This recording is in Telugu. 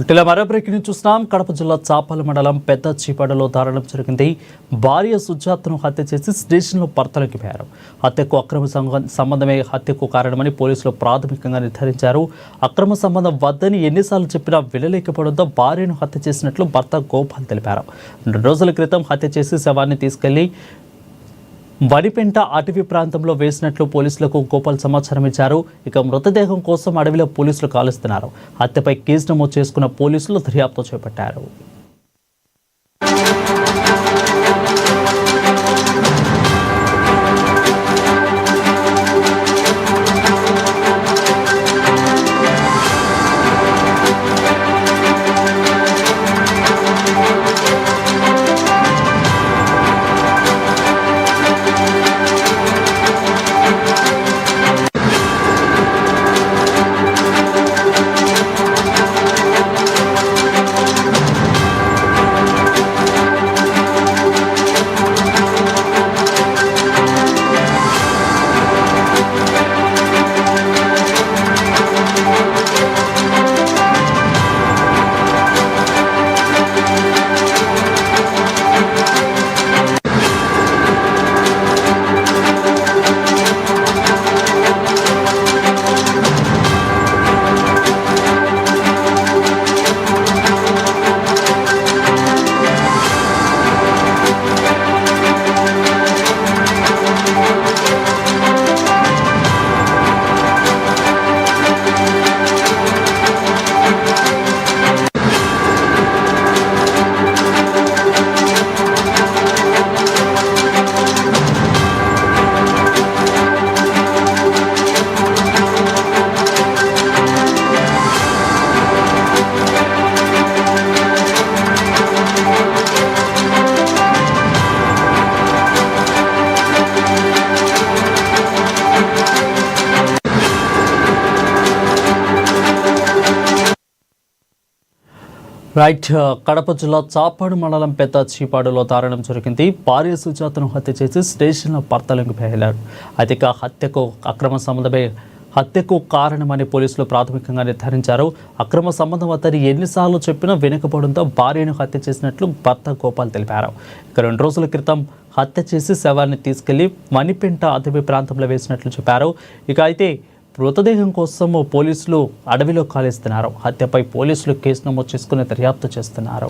ఇటీవల మరో బ్రేకింగ్ చూస్తున్నాం. కడప జిల్లా చాపల మండలం పెద్ద చీపాడలో దారుణం జరిగింది. భార్య సుజాతను హత్య చేసి స్టేషన్లో భర్తలోకి పోయారు. హత్యకు అక్రమ సంబంధమే హత్యకు కారణమని పోలీసులు ప్రాథమికంగా నిర్ధారించారు. అక్రమ సంబంధం వద్దని ఎన్నిసార్లు చెప్పినా వినలేకపోవడంతో భార్యను హత్య చేసినట్లు భర్త గోపాల్ తెలిపారు. 2 రోజుల క్రితం హత్య చేసి శవాన్ని తీసుకెళ్లి వడిపెంట అటవీ ప్రాంతంలో వేసినట్లు పోలీసులకు గోపాల్ సమాచారం ఇచ్చారు. ఇక మృతదేహం కోసం అడవిలో పోలీసులు కాలుస్తున్నారు. హత్యపై కేసు నమోదు చేసుకున్న పోలీసులు దర్యాప్తు చేపట్టారు. కడప జిల్లా చాపాడు మండలం పెద్ద చీపాడులో దారుణం జరిగింది. భార్య సుజాతను హత్య చేసి స్టేషన్లో భర్తలోకి బయలుదేరారు. అయితే హత్యకు అక్రమ సంబంధమే హత్యకు కారణమని పోలీసులు ప్రాథమికంగా నిర్ధారించారు. అక్రమ సంబంధం వద్దని ఎన్నిసార్లు చెప్పినా వినకపోవడంతో భార్యను హత్య చేసినట్లు భర్త గోపాల్ తెలిపారు. ఇక 2 రోజుల క్రితం హత్య చేసి శవాన్ని తీసుకెళ్లి మణిపెంట అటవీ ప్రాంతంలో వేసినట్లు చెప్పారు. ఇక అయితే మృతదేహం కోసం పోలీసులు అడవిలో కాలేస్తున్నారు. హత్యపై పోలీసులు కేసు నమోదు చేసుకుని దర్యాప్తు చేస్తున్నారు.